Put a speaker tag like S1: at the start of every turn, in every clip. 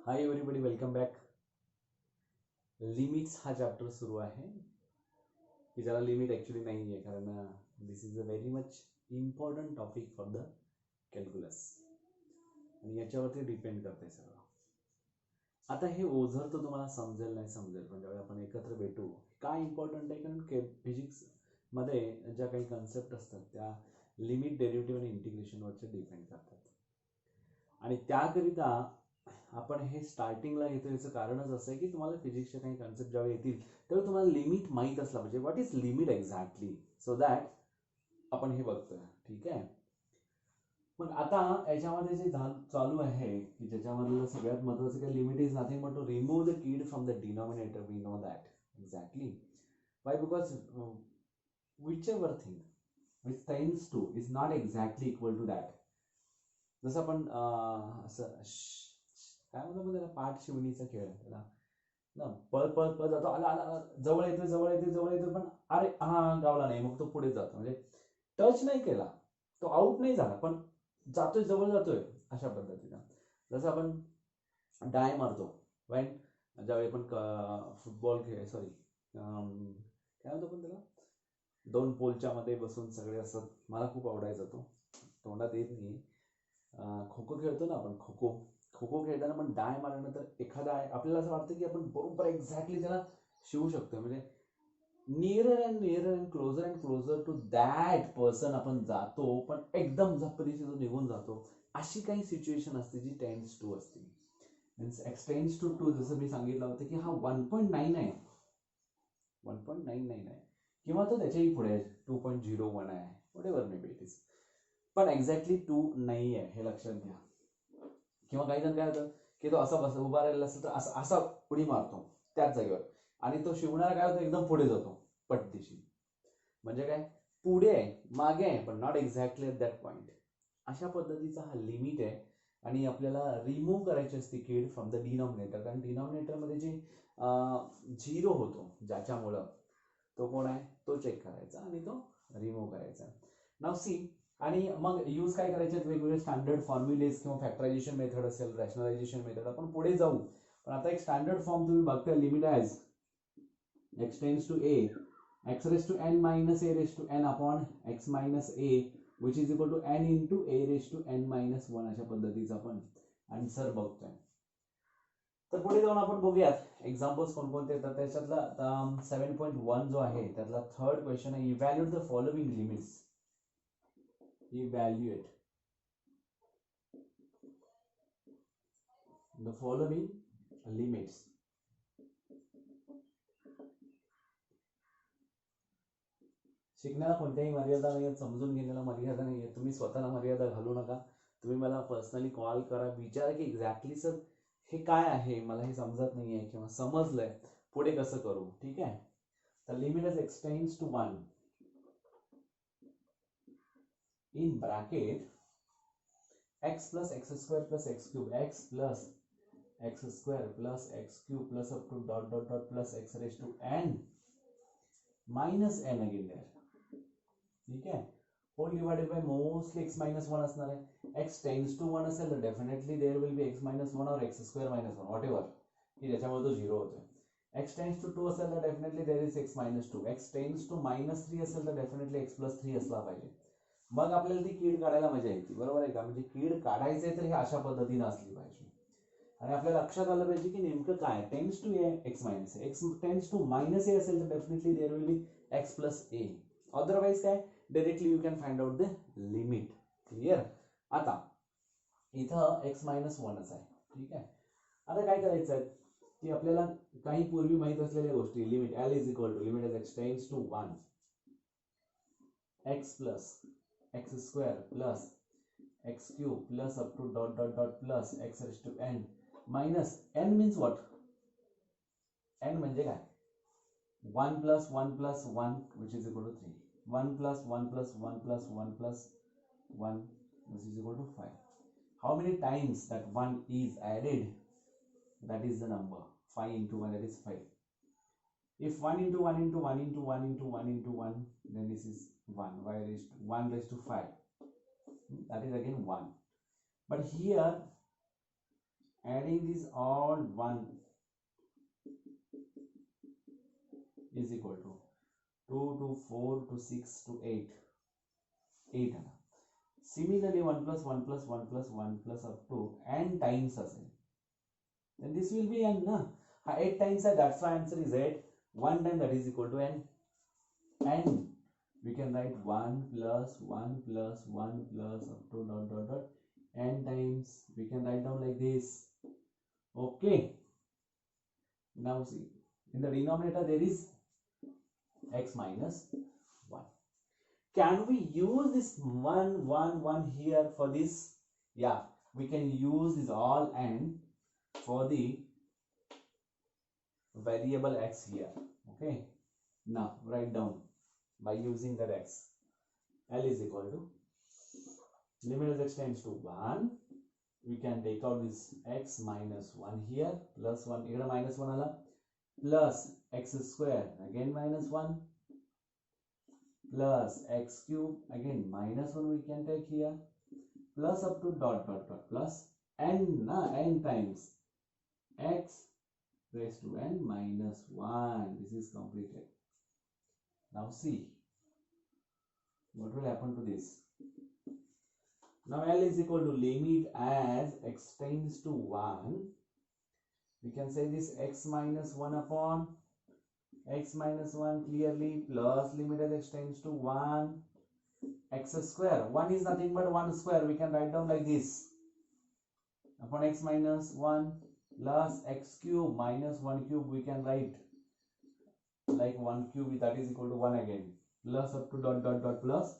S1: हाय everybody, welcome back. Limits हा chapter सुरू आहे की ज्याला लिमिट ॲक्च्युली नाही आहे, कारण this is a very much important topic for the calculus आणि याच्यावरती डिपेंड करते सगळं. आता हे ओझर तर तुम्हाला समजेल नाही समजेल, पण ज्यावेळी आपण एकत्र भेटू काय इम्पॉर्टंट आहे, कारण फिजिक्समध्ये ज्या काही कन्सेप्ट असतात त्या लिमिट, डेरिव्हेटिव्ह आणि इंटिग्रेशनवरचे डिपेंड करतात. आणि त्याकरिता आपण हे स्टार्टिंगला घेतो. याचं कारणच असं आहे की तुम्हाला फिजिक्सचे काही कन्सेप्ट ज्यावेळी येतील त्यावेळी तुम्हाला लिमिट माहीत असला पाहिजे. What is limit exactly, so that आपण हे बघतोय. ठीक आहे. मग आता याच्यामध्ये जे चालू आहे की ज्याच्यामधलं सगळ्यात महत्वाचं काय, limit is nothing but to remove the kid from the denominator. We know that exactly why, because whichever thing which tends to is not exactly equal to that. जसं आपण असं काय म्हणतो त्याला, पाठ शिवणीचा खेळ त्याला ना, पळ पळ पळ जातो, आला आला जवळ येतोय जवळ येतोय जवळ येतोय, पण अरे हा गावला नाही, मग तो पुढे जातो. म्हणजे टच नाही केला, तो आउट नाही झाला, पण जातोय जवळ जातोय. अशा पद्धतीनं जसं आपण डाय मारतो वेन, ज्यावेळी आपण फुटबॉल खेळ, सॉरी काय म्हणतो पण त्याला, दोन पोलच्या मध्ये बसून सगळे असत. मला खूप आवडायचा तो, तोंडात येत नाही. खो खो खेळतो ना आपण, खो खो खो खो खेळताना पण डाय मारल्यानंतर एखादा आहे आपल्याला असं वाटतं की आपण बरोबर एक्झॅक्टली त्याला शिवू शकतो. म्हणजे near and closer to that person आपण जातो, पण एकदम झपरीशी जो निघून जातो. अशी काही सिच्युएशन असते जी टेन्स टू असते. मीन्स एक्सटेन्स टू टू, जसं मी सांगितलं होतं की हा 1.9 आहे, 1.99 आहे, किंवा तो त्याच्याही पुढे 2.01 आहे, what ever may be it is, पण एक्झॅक्टली 2 नाही आहे, हे लक्षात घ्या. किंवा काही जण काय होतं की तो असा बस उभा राहिला असेल तर असा असा उडी मारतो त्याच जागेवर, आणि तो शिवणारा काय होतो, एकदम पुढे जातो पट्टीशी. म्हणजे काय, पुढे आहे मागे आहे, पण not exactly at that point. अशा पद्धतीचा हा लिमिट आहे. आणि आपल्याला रिमूव्ह करायची असते किड फ्रॉम द डिनॉमिनेटर, कारण डिनॉमिनेटरमध्ये जे झिरो होतो ज्याच्यामुळं, तो कोण आहे तो चेक करायचा आणि तो रिमूव्ह करायचा. नाव सी. आणि मग यूज काय करायचे, वेगवेगळे स्टँडर्ड फॉर्म्युलेज किंवा फॅक्टरायझेशन मेथड असेल, रॅशनलायझेशन मेथड, आपण पुढे जाऊ. पण आता एक स्टँडर्ड फॉर्म तुम्ही बघताय, limit as x tends to a x raised to n minus a raised to n upon x minus a which is equal to n into a raised to n minus 1. अशा पद्धतीचा आपण answer बघतोय. तर पुढे जाऊन आपण बघूयात examples कोणकोणते येतात. त्याच्यातला 7.1 जो आहे त्यातला थर्ड क्वेश्चन आहे, evaluate the following limits. Evaluate the following limits. शिकण्याला कोणत्याही मर्यादा नाही, समजून घेण्याला मर्यादा नाही आहे. तुम्ही स्वतःला मर्यादा घालू नका. तुम्ही मला पर्सनली कॉल करा, विचारा की एक्झॅक्टली सर हे काय आहे, मला हे समजत नाही आहे, किंवा समजलंय पुढे कसं करू. ठीक आहे. तर limit is extends to 1 in bracket x plus x square plus x cube, x plus x square plus x cube plus up to dot dot dot plus x raised to n minus n again there. ठीक आहे. Whole divided by mostly x minus 1 असणार आहे. x tends to 1 असेल तर definitely there will be x minus 1 और x square minus 1, whatever, की ज्याच्यामुळे तो 0 होतोय. x टेन्स टू 2 असेल तर definitely there is x minus 2. x tends to -3 असेल तर डेफिनेटली x plus 3 असला पाहिजे. मग आपल्याला ती कीड काढायला मजा येते, बरोबर आहे का. म्हणजे कीड काढायचंय तर हे अशा पद्धतीने असली पाहिजे. आणि आपल्या लक्षात आलं पाहिजे की नेमकं काय, tends to a x minus a, x tends to minus a असेल तर definitely there will be x plus a. Otherwise काय, directly you can find out the limit. Clear. आता इथं एक्स मायनस 1च आहे. ठीक आहे. आता काय करायचं आहे की आपल्याला काही पूर्वी माहित असलेल्या गोष्टी, limit L is equal to limit X tends to 1 x plus x square plus x cube plus up to dot dot dot plus x raised to n minus n means what, n म्हणजे काय, 1 plus 1 plus 1 which is equal to 3, 1 plus 1 plus 1 plus 1 plus 1 which is equal to 5. How many times that 1 is added, that is the number. 5 into 1, that is 5. If 1 into 1 into 1 into 1 into 1 into 1, then this is 1, y raised to 1 raised to 5, that is again 1. But here adding these all 1 is equal to 2 to 4 to 6 to 8. 8 आला. Similarly 1 plus 1 plus 1 plus 1 plus up to n times असेल. Then this will be n ना. 8 times है, that's why answer is 8. 1 time that is equal to n. n we can write 1 plus 1 plus 1 plus up to dot dot dot n times. We can write down like this. Okay. Now see, in the denominator there is x minus 1. Can we use this 1 1 1 here for this? Yeah, we can use this all n for the variable x here. Okay, now write down by using that x. L is equal to limit as x tends to 1. We can take out this x minus 1 here, plus 1 here minus 1 ala, plus x square again minus 1, plus x cube again minus 1 we can take here, plus up to dot dot dot plus n times x raised to n minus 1. This is completed. Now see what will happen to this. Now L is equal to limit as x tends to 1. We can say this x minus 1 upon x minus 1 clearly, plus limit as x tends to 1 x square. 1 is nothing but 1 square. We can write down like this upon x minus 1 plus x cube minus 1 cube. We can write like 1 cube, that is equal to 1 again, plus up to dot dot dot plus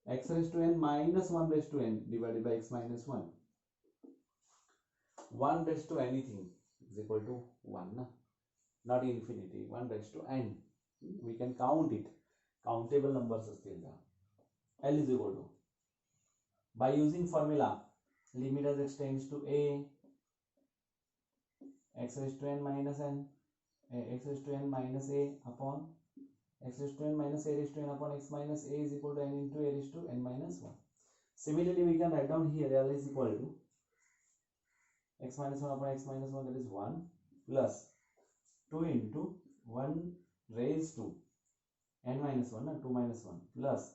S1: x raised to n minus 1 raised to n divided by x minus 1. 1 raised to anything is equal to 1 na? Not infinity. 1 raised to n. We can count it. Countable numbers astil का. L is equal to, by using formula, limit as x tends to a, x raised to n minus n, x raised to n minus a upon x raised to n minus a raised to n upon x minus a is equal to n into a raised to n minus 1. Similarly, we can write down here L is equal to x minus 1 upon x minus 1, that is 1, plus 2 into 1 raised to n minus 1, 2 minus 1, plus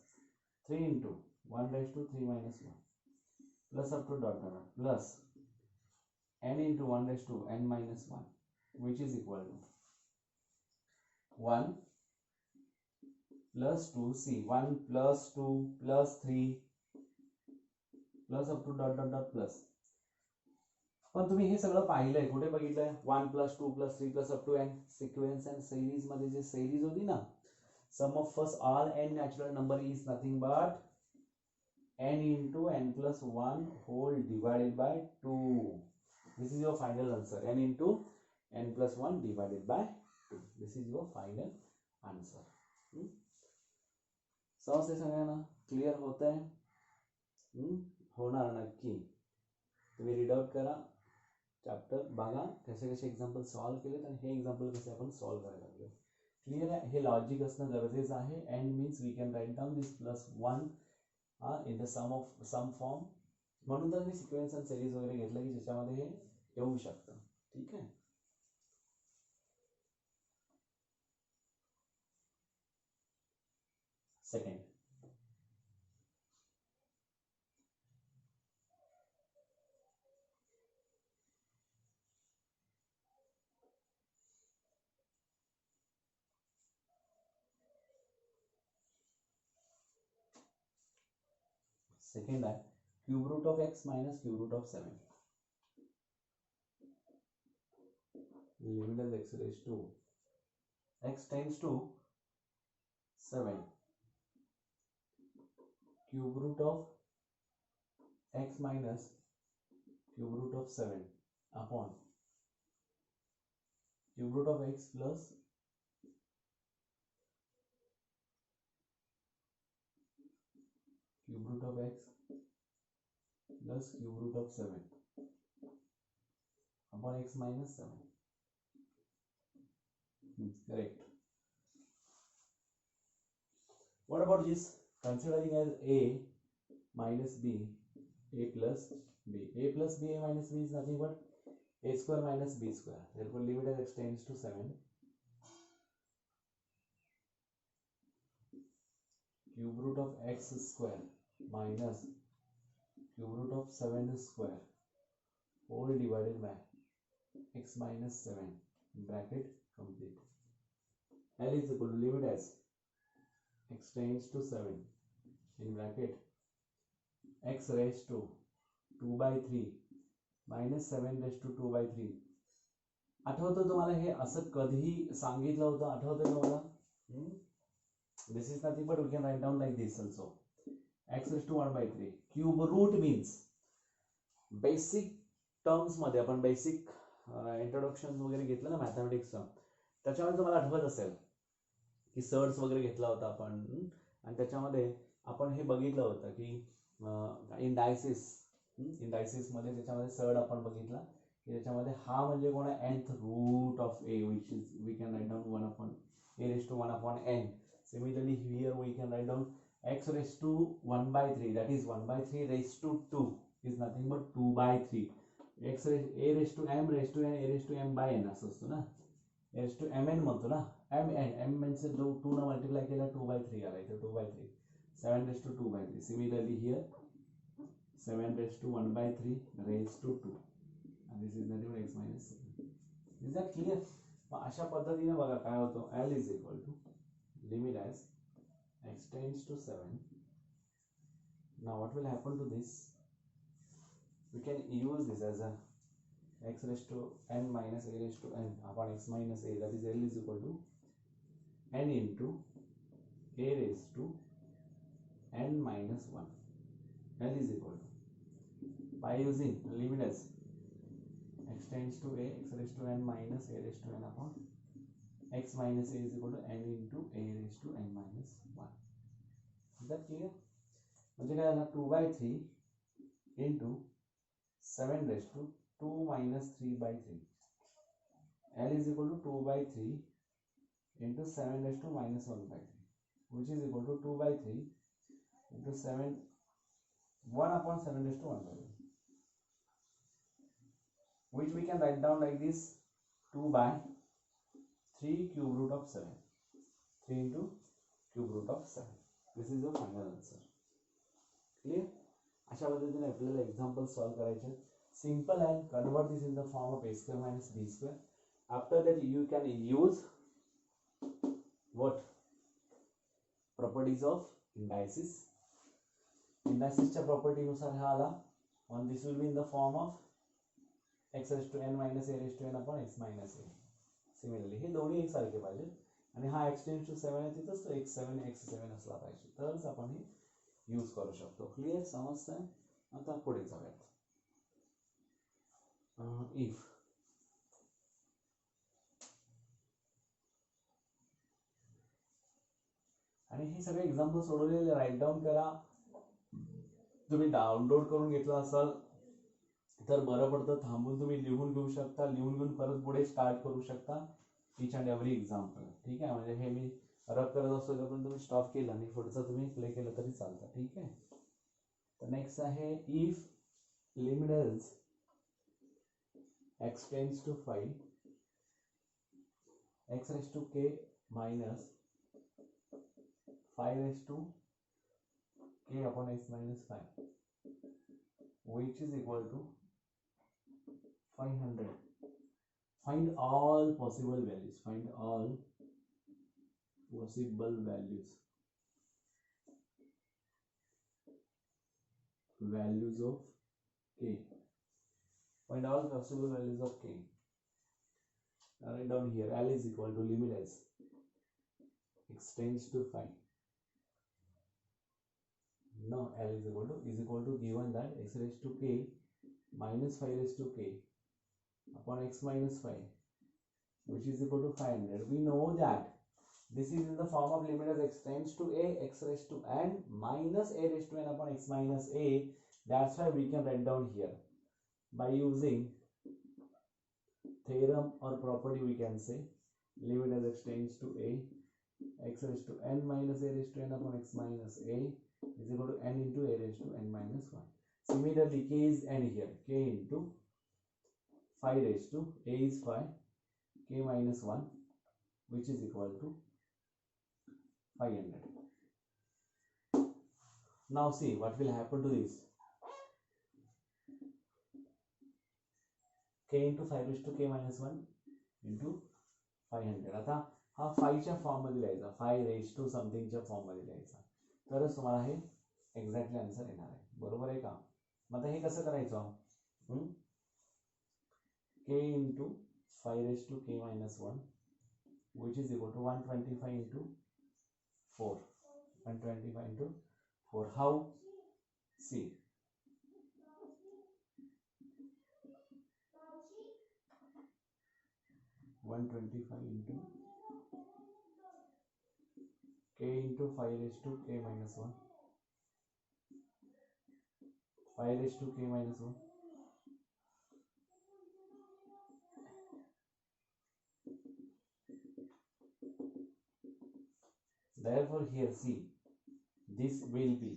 S1: 3 into 1 raised to 3 minus 1, plus up to dot dot dot, plus n into 1 raised to n minus 1, which is equal to 1 plus 2, see 1 plus 2 plus 3 plus up to dot dot dot plus. पण तुम्ही हे सगळं पाहिलंय, कुठे बघितलंय? 1 plus 2 plus 3 plus up to n. Sequence and series मध्ये जे series होती ना, sum of first all n natural number is nothing but n into n plus 1 whole divided by 2. This is your final answer. N into n plus 1 divided by 2. This is your final answer. समजते सगळ्यांना? Clear होत आहे? होणार नक्की. तुम्ही read out करा, chapter बघा कसे कसे एक्झाम्पल सॉल्व केलेत आणि हे एक्झाम्पल कसे आपण सॉल्व करायला लागलो. क्लिअर आहे? हे लॉजिक असणं गरजेचं आहे. And means we can write down this plus 1 in the sum form. म्हणून तर मी सिक्वेन्स अँड सिरीज वगैरे घेतलं की ज्याच्यामध्ये हे येऊ शकतं. ठीक आहे. सेकंड, सेकंड आहे cube root of X minus cube root of 7. Limit X raise to x tends to 7 cube root of x minus cube root of 7 upon cube root of x plus cube root of x plus cube root of 7 upon x minus 7. Correct. What about this? Considering as a minus b, a plus b. A plus b, a minus b is nothing but a square minus b square. Therefore, limit as x tends to 7. Cube root of x square minus cube root of 7 square whole divided by x minus 7 bracket complete. L is equal to limit as x tends to 7 in bracket x raised to 2 by 3 minus 7 raised to 2 by 3. आठवतं तुम्हाला हे असं कधीही सांगितलं होतं? आठवतं तुम्हाला? This is nothing but we can write down like this also. X raised to 1 by 3. Cube root means basic terms मध्ये आपण बेसिक इंट्रोडक्शन वगैरे घेतलं ना मॅथमॅटिक्सचं, त्याच्यामध्ये तुम्हाला आठवत असेल की सर्ट्स वगैरे घेतला होता आपण, आणि त्याच्यामध्ये आपण हे बघितलं होतं की इंडायसिस मध्ये त्याच्यामध्ये सर्ड आपण बघितला की त्याच्यामध्ये हा म्हणजे कोण आहे nth root of a which is we can write down 1 upon a raised to 1 upon n. Similarly here we can write down x raised to 1 by 3, that is 1 by 3 raised to 2 is nothing but 2 by 3. x raised a raised to m raised to n a raised to m by n असं असतो ना, a raised to mn म्हणतो ना, m म्हणजे 2 न multiply केला 2 by 3 आला इथे 2 by 3, 7 raised to 2 by 3. Similarly here 7 raised to 1 by 3 raised to 2 and this is nothing but x minus 7. Is that clear? अशा पद्धतीने बघा काय होतो, L is equal to limit as x tends to 7. Now what will happen to this? We can use this as a x raised to n minus a raised to n upon x minus a, that is L is equal to n into a raised to n minus 1. L is equal to, by using limit as x tends to a, x raised to n minus a raised to n upon x minus a is equal to n into a raised to n minus 1. Is that clear? म्हणजे काय झालं, 2 by 3 into 7 raised to 2 minus 3 by 3. L is equal to 2 by 3 into 7 raised to minus 1 by 3, which is equal to 2 by 3 into 1 upon 7 raised to 1 by 3, which we can write down like this, 2 by 3 cube root of 7, 3 into cube root of 7. This is the final answer. Clear? अशा पद्धतीने आपल्याला example solve करायचे, simple and convert this in the form of a square minus b square. After that you can use what? Properties of indices. Indicesच्या property नुसार हा आला, and this will be in the form of x raised to n minus a raised to n upon x minus a. Similarly हे दोन्ही एक सारखे पाहिजे, आणि हा x tends to 7 आहे तिथंच तो x7 असला पाहिजे, तरच आपण हे यूज करू शकतो. क्लिअर? समजतंय? आता पुढे जाऊयात. इफ आणि हे सगळे एक्झाम्पल सोडवलेले राईट डाऊन करा. तुम्ही डाउनलोड करून घेतला असाल तर बरं पडतं, थांबून तुम्ही लिहून घेऊ शकता, लिहून घेऊन परत पुढे स्टार्ट करू शकता इच अँड एव्हरी एक्झाम्पल. ठीक आहे, म्हणजे हे मी रब करत असतो तर पण तुम्ही स्टॉप केला आणि पुढचं तुम्ही प्ले केलं तरी चालतं. ठीक आहे. तर नेक्स्ट आहे, if limit is x tends to 5 x raised to k minus 5 raised to k upon x minus 5, which is equal to 500. Find all possible values. Find all possible values. Values of k. Find all possible values of k. Write down here. L is equal to limit as x tends to 5. Now L is equal to given that x raised to k minus 5 raised to k upon x minus 5, which is equal to 500. We know that this is in the form of limit as x tends to a, x raised to n minus a raised to n upon x minus a. That's why we can write down here by using theorem or property. We can say limit as x tends to a, x raised to n minus a raised to n upon x minus a is equal to n into a raised to n minus 1. Similarly, k is n here, k into 5 raised to a is 5, k minus 1, which is equal to 500. Now see what will happen to this. k into 5 raised to k minus 1 into 500. आता हा 5 च्या form मध्ये लिहायचा, 5 raised to something च्या form मध्ये लिहायचा, तरच तुम्हाला हे एक्झॅक्टली आन्सर येणार आहे. बरोबर आहे का? मग आता हे कसं करायचं? k into 5 raised to k minus 1, which is equal to 125 into 4. 125 into 4. How? See. One 25 into k into 5 raised to k minus 1. 5 raised to k minus 1. Therefore here see, this will be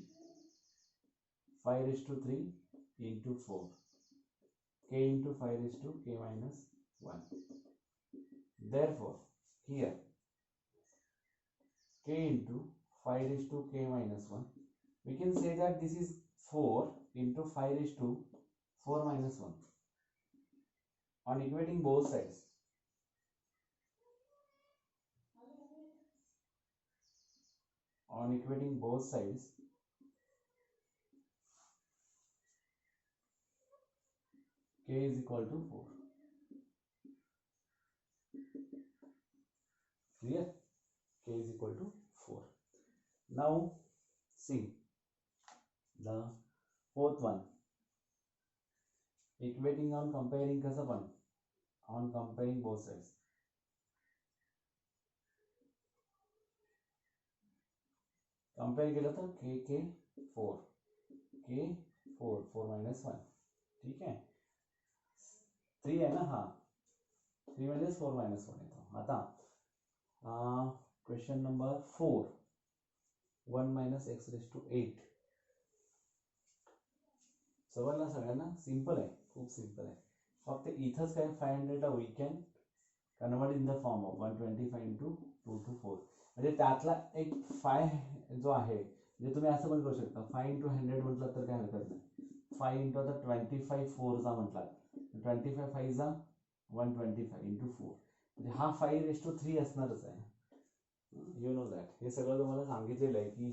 S1: 5 raised to 3 into 4, k into 5 raised to k minus 1. Therefore here k into 5 raised to k minus 1, we can say that this is 4 into 5 raised to 4 minus 1. On equating both sides, k is equal to 4. Clear? K is equal to 4. Now see the fourth one. Equating on comparing कसं पण? On comparing both sides. Compare केलं तर k 4, k 4, 4 minus 1. ठीक है? 3 है ना? हाँ, 3 म्हणजे 4 minus 1 येतो. आता question number 4, 1 minus x raised to 8. समजलं सगळ्यांना? सिंपल आहे, खूप सिंपल आहे. फक्त इथंच काय 500 ला we can convert in the form of 125 into 2 to 4. म्हणजे त्यातला एक 5 जो आहे, म्हणजे तुम्ही असं पण करू शकता, 5 into 100 म्हटलं तर काय हरकत नाही. 5 into आता 25 4 चा म्हटलात, 25 5 जा 125 into 4, म्हणजे हा 5 raised to 3 असणारच आहे. You know that. हे सगळं तुम्हाला सांगितलेलं आहे की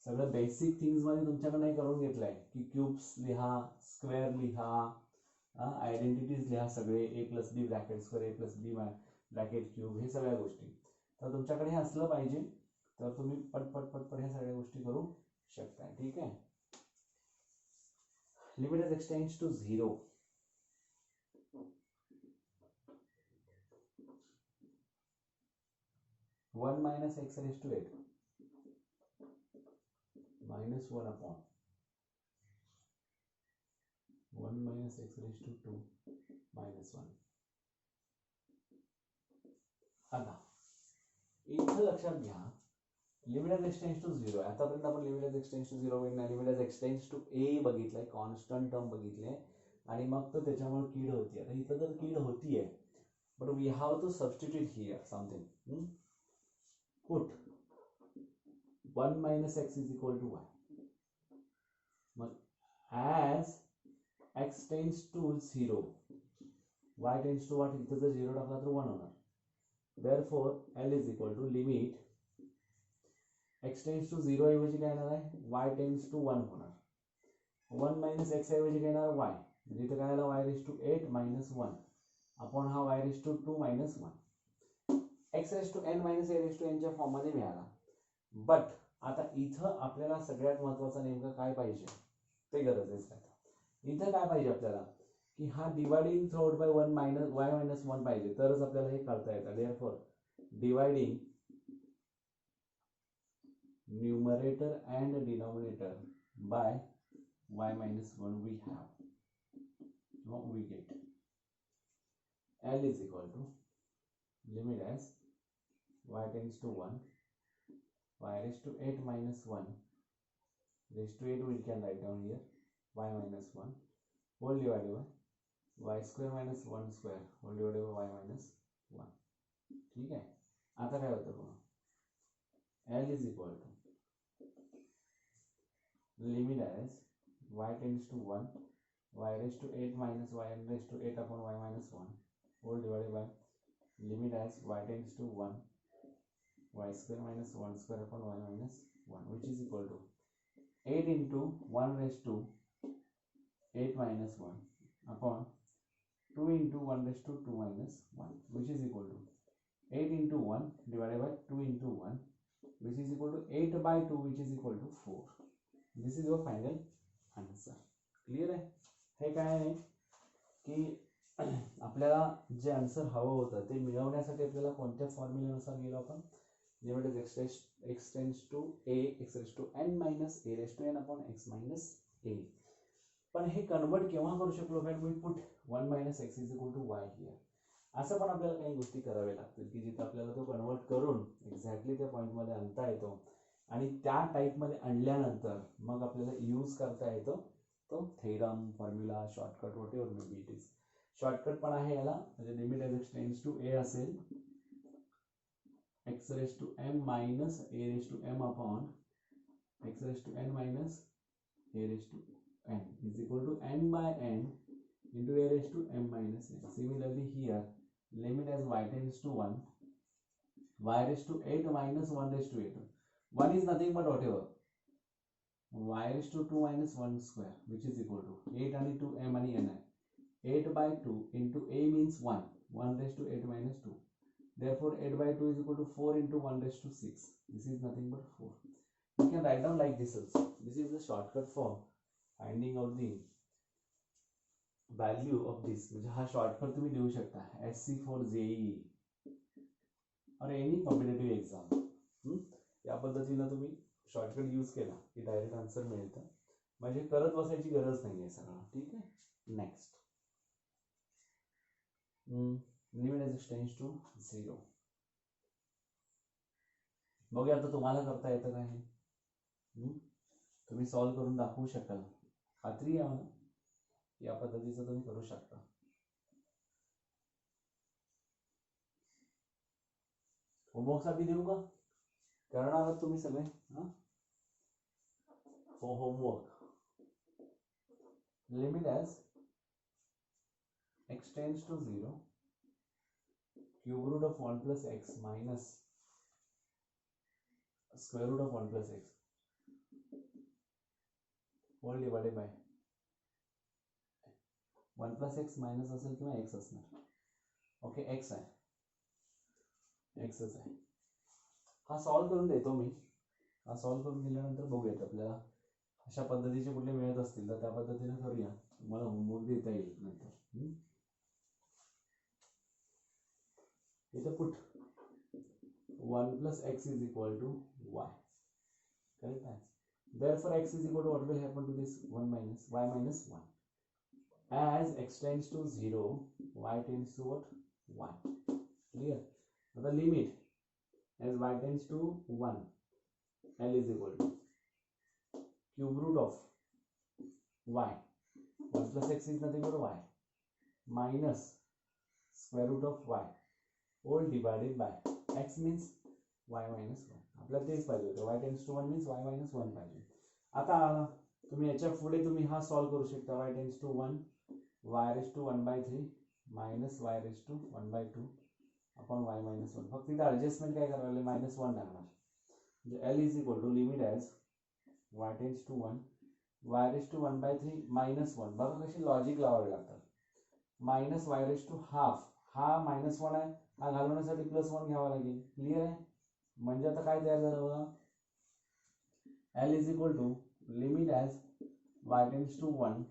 S1: सगळं बेसिक थिंग्स मध्ये तुमच्याकडे करून घेतलंय की क्यूब्स लिहा, स्क्वेअर लिहा, आयडेंटिटीज लिहा, सगळे a plus B bracket square, a plus B bracket cube, हे सगळ्या गोष्टी तर तुमच्याकडे हे असलं पाहिजे, तर तुम्ही पटपट पटपट ह्या सगळ्या गोष्टी करू शकता. ठीक आहे? Limit as extends to 0. One minus X raise to 8 minus 1 upon 1 minus x raised to 2 minus 1. आता इथं लक्षात घ्या, लिमिट एज एक्सटेंड्स टू 0. आतापर्यंत आपण लिमिट एज एक्सटेंड्स टू 0 बघितलं, limit as extends to a बघितलंय, कॉन्स्टंट टर्म बघितले, आणि मग तो त्याच्यामुळे कीड होती. आता इथं तर कीड होतीये, but we have to substitute here something. Put 1 minus x is equal to y. As x tends to 0, y tends to what? इथं जर 0 टाकला तर 1 होणार. Therefore L is equal to limit x tends to 0 ऐवजी काय येणार आहे? y tends to 1 होणार. 1 minus x ऐवजी काय येणार? y. म्हणजे इथं काय आलं? y raised to 8 minus 1 upon हा y raised to 2 minus 1. x raised to n minus a raised to n च्या फॉर्म मध्ये मिळाला. बट आता इथं आपल्याला सगळ्यात महत्त्वाचं नेमकं काय पाहिजे ते गरजेचं आहे. इथं काय पाहिजे आपल्याला की हा dividing through by 1 minus y minus 1 पाहिजे, तरच आपल्याला हे करता येतं. Therefore dividing numerator and denominator by y minus 1 we have, now we get L is equal to limit as y tends to 1, y raised to 8 minus 1 raised to 8 we can write down here, y minus 1 whole divided by Y square minus 1 square whole divided by Y minus 1. ठीक आहे. आता काय होतं बघा, L is equal to limit as y tends to 1 y raised to 8 minus y n raised to 8 upon y minus 1 whole divided by limit as y tends to 1 y square minus 1 square upon y minus 1, which is equal to 8 into 1 raised to 8 minus 1 upon 2 into 1 raised to 2 minus 1, which is equal to 8 into 1 divided by 2 into 1, which is equal to 8 by 2, which is equal to 4. This is your final answer. Clear आहे. हे काय आहे की आपल्याला जे answer हवं होतं ते मिळवण्यासाठी आपल्याला कोणत्या फॉर्म्युल्यानुसार गेलो आपण, limit x tends to a x raise to n minus a raise to n upon x minus a. पण हे कन्वर्ट केव्हा करू शकलो, when we put 1 minus x is equal to y here. असं पण आपल्याला काही गोष्टी कराव्या लागतील की जिथे आपल्याला तो कन्वर्ट करून एक्झॅक्टली त्या पॉईंटमध्ये आणता येतो आणि त्या टाईपमध्ये आणल्यानंतर मग आपल्याला यूज करता येतो तो theorem, formula, shortcut, whatever may be it is. Shortcut पण आहे याला, म्हणजे limit as x tends to a असेल x raise to m minus a raise to m upon x raise to n minus a raise to n is equal to n by n into a raised to m minus n. Similarly here, limit as y tends to 1 y raised to 8 minus 1 raised to 8. 1 is nothing but whatever y raised to 2 minus 1 square, which is equal to 8 and 2 m and n. 8 by 2 into a means 1 raised to 8 minus 2. Therefore 8 by 2 is equal to 4 into 1 raised to 6. This is nothing but 4. You can write down like this also. This is the shortcut for finding out the value of this. म्हणजे हा shortcut तुम्ही देऊ शकता SC for JEE और any competitive exam. या पद्धतीनं तुम्ही shortcut use केला की डायरेक्ट आन्सर मिळतं, म्हणजे करत बसायची गरज नाही आहे सगळं. ठीक आहे. Next, limit as x tends to 0. बघूया आता तुम्हाला करता येतं का हे. तुम्ही सॉल्व्ह करून दाखवू शकाल, खात्री आहे मला या पद्धतीचं तुम्ही करू शकता. होमवर्कसाठी देऊ का, करणार आहात तुम्ही सगळे? For homework, limit as X tends to 0 cube root of 1 plus X minus square root of 1 plus X whole divided by 1 plus X minus असेल किंवा एक्स असणार. ओके, एक्स आहे, एक्सच आहे. हा सॉल्व्ह करून देतो मी. हा सॉल्व्ह करून दिल्यानंतर बघूयात आपल्याला अशा पद्धतीचे कुठले मिळत असतील तर त्या पद्धतीने करूया. तुम्हाला होमवर्क देता येईल नंतर. इथे put 1 plus X is equal to Y. Correct आहे. Therefore x is equal to what will happen to this 1 minus y minus 1. As x tends to 0, y tends to what? 1. Clear? Now the limit as y tends to 1, L is equal to cube root of y. 1 plus x is nothing but y minus square root of y all divided by x means y minus 1. आपल्याला तेच पाहिजे होतं. y tends to 1 means y minus 1 पाहिजे. आता तुम्ही याच्या पुढे तुम्ही हा सॉल्व्ह करू शकता. y tends to 1 y raised to 1 by 3 minus y raised to 1 by 2 upon y minus 1. फक्त इथे ॲडजस्टमेंट काय करायला लागले, -1 टाकणार. म्हणजे L is equal to limit as y tends to 1 y raised to 1 by 3 minus 1. बघा कशी लॉजिक लावावे लागतात. Minus y raised to half, हा -1 आहे, हा घालवण्यासाठी +1 घ्यावा लागेल. क्लिअर आहे. म्हणजे आता काय तयार झालं बघा, L is equal to limit as y tends to 1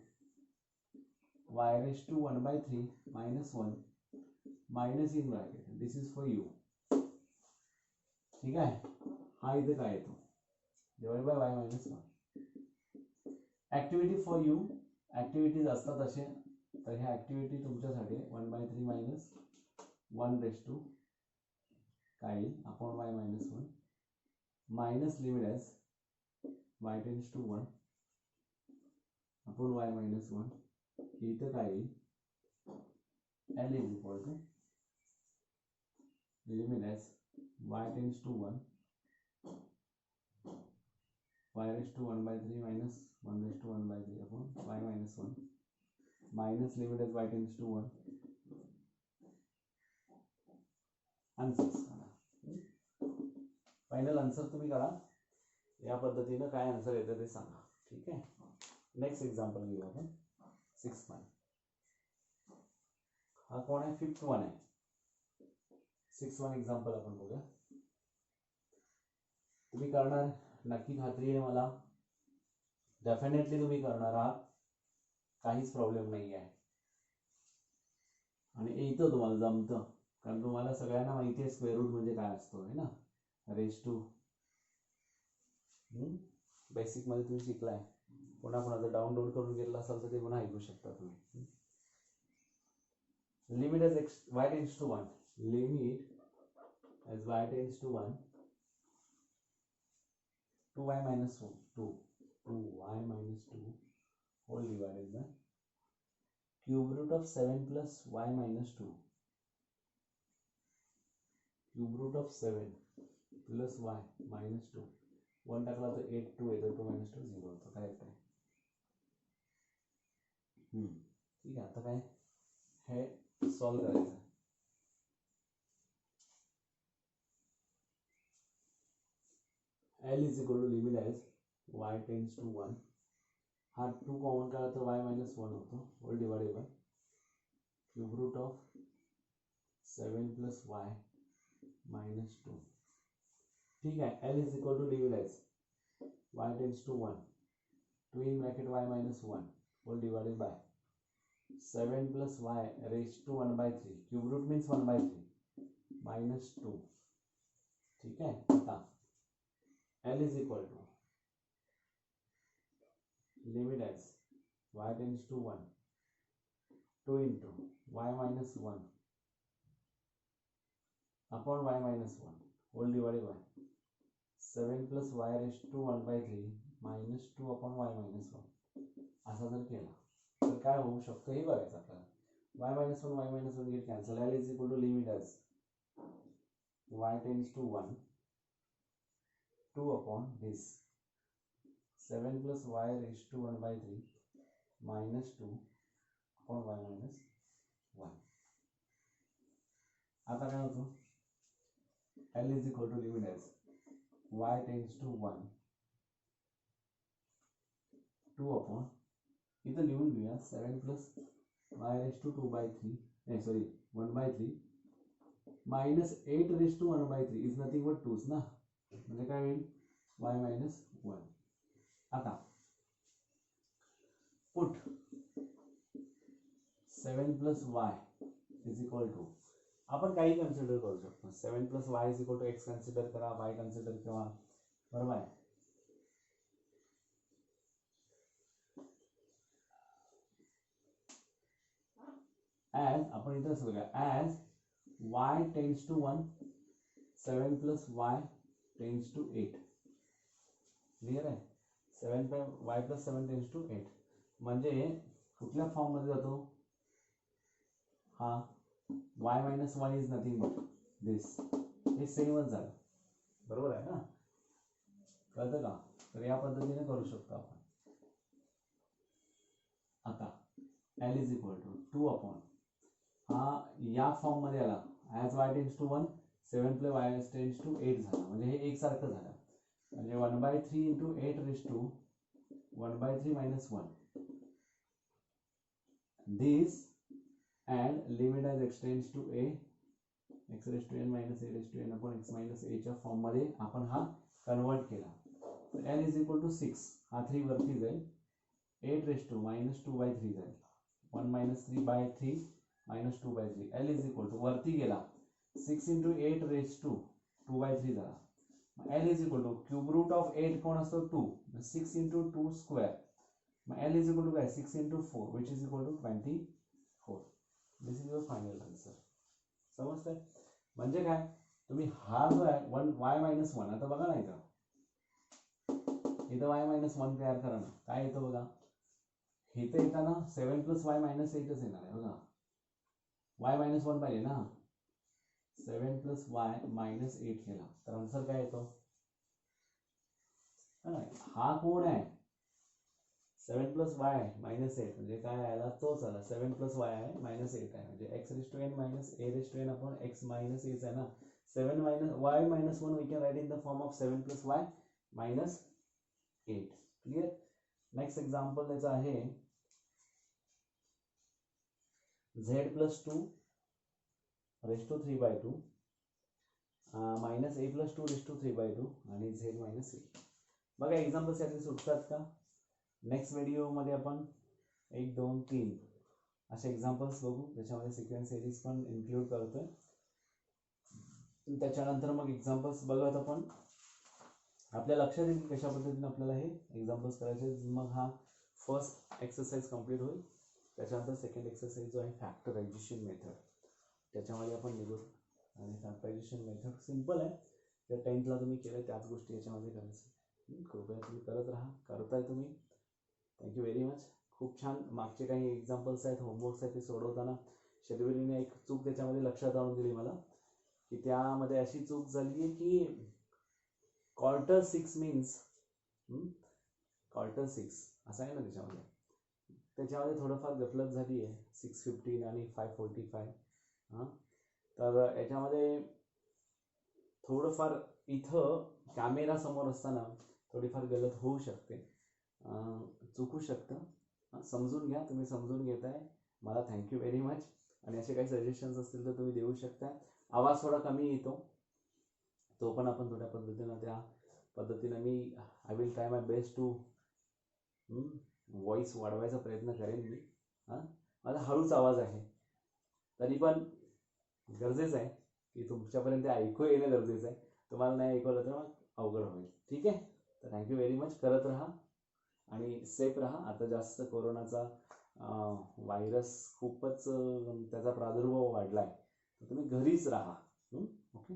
S1: y raised to 1 by 3 minus 1 minus in bracket. This is for you. ठीक आहे. हा इथे काय येतो, divide by y minus 1. Activity for you. Activities असतात असे, तर ह्या ऍक्टिव्हिटी तुमच्यासाठी 1 by 3 minus 1 raised to काय येईल upon y minus 1 minus limit as y tends to 1 upon y minus 1. इथं काय येईल L is equal to limit as y tends to 1, y raised to 1 by 3 minus 1 raised to 1 by 3 upon y minus 1 minus limit as y tends to 1. Answers final answer तुम्ही करा. या पद्धतीनं काय answer येतं ते सांगा. ठीक आहे. नेक्स्ट एक्झाम्पल घेऊ आपण. 6 हा कोण आहे? 5th वन आहे. 6 एक्झाम्पल आपण बघूया. तुम्ही करणार नक्की खात्री आहे मला. डेफिनेटली तुम्ही करणार आहात. काहीच प्रॉब्लेम नाही आहे आणि येतं तुम्हाला जमतं. कारण तुम्हाला सगळ्यांना माहिती आहे स्क्वेअर रूट म्हणजे काय असतो है ना. रेज टू बेसिक मध्ये तुम्ही शिकलाय. पुन्हा जर डाउनलोड करून गेला असाल तर ते पुन्हा ऐकू शकता तुम्ही. Limit as X Y tends to 1, limit as Y tends to 1 2y minus 2 whole divided by cube root of 7 plus y minus 2. Cube root of 7 plus y minus 2. 1 टाकला तर 8, 2 येतो, 2 minus 2 0 होतं. करेक्ट आहे. ठीक आहे. आता काय हे सॉल्व करायचं. L is equal to limit as y tends to 1. हा 2 कॉमन काढला तर y minus 1 होतो. Whole divided by cube root of 7 plus y minus 2. ठीक है. L is equal to limit as y tends to 1, 2 in bracket y minus 1 whole divided by 7 plus y raised to 1 by 3. Cube root means 1 by 3 minus 2. ठीक है. आता L is equal to limit as y tends to 1, 2 into y minus 1 upon y minus 1 whole divided by 7 plus y raised to 1 by 3 minus 2 upon y minus 1. असा जर केला तर काय होऊ शकतं हे बघायचं आपल्याला. y minus 1 y minus 1 get cancel. L is equal to limit as y tends to 1, 2 upon this 7 plus y raised to 1 by 3 minus 2 upon y minus 1. आता काय होतं? L is equal to limit as y tends to 1, 2 upon इथं लिहून घेऊया 7 plus y raised to 2 by 3 1 by 3 minus 8 raised to 1 by 3 is nothing but 2 ना. म्हणजे काय होईल? y minus 1. आता put 7 plus y is equal to आपण काही कन्सिडर करू शकतो. 7 plus y is equal to x consider करा, y कन्सिडर करा. बरोबर आहे. as आपण इथं असं बघा as y tends to 1, 7 plus y tends to 8. Clear आहे. 7 y plus 7 tends to 8 म्हणजे कुठल्या फॉर्म मध्ये जातो हा y minus 1 is nothing but this. हे सेमच झालं. बरोबर आहे ना. कळतं का? तर या पद्धतीने करू शकतो आपण. आता L is equal to 2 upon हा या फॉर्म मध्ये आला as y tends to 1, 7 plus y tends to 8 झाला. म्हणजे हे एकसारखं झालं. म्हणजे 1 by 3 into 8 raised to 1 by 3 minus 1. This and limit as x tends to a x raised to n minus a raised to n upon x minus a च्या form मध्ये आपण हा कन्वर्ट केला. L is equal to 6 हा 3 वरती जाईल. 8 raised to minus 2 by 3 जाईल. 1 minus 3 by 3 minus 2 by 3. L is equal to वरती गेला 6 into 8 raised to 2 by 3 झाला. L is equal to cube root of 8 कोण असतो 2. 6 into 2 square. L is equal to काय 6 into 4 which is equal to 24. This is your final answer. समजतंय? म्हणजे काय तुम्ही हा जो आहे 1 y minus 1 आता बघा ना इथं y minus 1 तयार करा ना. काय येतं बघा. इथं येताना 7 plus y minus 8 येणार आहे बघा. y -1 पाहिजे ना. 7 + y -8 केला तर आन्सर काय येतो? हा कोण आहे? 7 + y -8 म्हणजे काय आला? तोच आला. 7 + y आहे -8 आहे म्हणजे x⁻n - a⁻n upon x - a आहे ना. 7 y -1 we can write in the form of 7 + y -8. Clear? Next example त्याचं आहे z + 2 raised to 3/2 -a + 2 raised to 3/2 आणि z - a. बघा एक्झाम्पल्स याचे सुटतात का? नेक्स्ट व्हिडिओमध्ये आपण 1 2 3 असे एक्झाम्पल्स बघू, त्याच्यामध्ये सिक्वेन्स सिरीज पण इन्क्लूड करतोय. त्याच्यानंतर मग एक्झाम्पल्स बघत आपण आपल्या लक्षात येईल की कशा पद्धतीने आपल्याला हे एक्झाम्पल्स करायचे. मग हा फर्स्ट एक्सरसाइज कंप्लीट होईल. त्याच्यानंतर सेकंड एक्सरसाइज जो आहे फॅक्टरायझेशन मेथड, त्याच्यामध्ये आपण निघू. आणि फॅक्टरायझेशन मेथड सिम्पल आहे, त्या 10th तुम्ही केलं त्याच गोष्टी याच्यामध्ये करायचं. कृपया तुम्ही करत राहा, करताय तुम्ही. Thank you very much. खूप छान. मागचे काही एक्झाम्पल्स आहेत, होमवर्क्स आहेत, ते सोडवताना शेड्युलिंगने एक चूक त्याच्यामध्ये लक्षात आणून दिली मला, की त्यामध्ये अशी चूक झाली आहे की Q6 मीन्स Q6 असं आहे ना त्याच्यामध्ये थोडंफार गफलत झाली आहे. 6:15 आणि 5:45. तर याच्यामध्ये थोडंफार इथं कॅमेरा समोर असताना थोडीफार गलत होऊ शकते, चुकू शकतं. समजून घ्या, तुम्ही समजून घेताय, मला थँक्यू व्हेरी मच. आणि असे काही सजेशन्स असतील तर तुम्ही देऊ शकता. आवाज थोडा कमी येतो, तो पण आपण थोड्या पद्धतीनं त्या पद्धतीनं मी I will try my best to voice वाढवायचा प्रयत्न करेन मी. माझा हळूच आवाज आहे, तरी पण गरजेचं आहे की तुमच्यापर्यंत ऐकू येणं गरजेचं आहे. तुम्हाला नाही ऐकवलं तर मग अवघड होईल. ठीक आहे? तर थँक्यू व्हेरी मच. करत राहा आणि सेफ राहा. आता जास्त कोरोनाचा व्हायरस खूपच त्याचा प्रादुर्भाव वाढला आहे, तर तुम्ही घरीच राहा. ओके.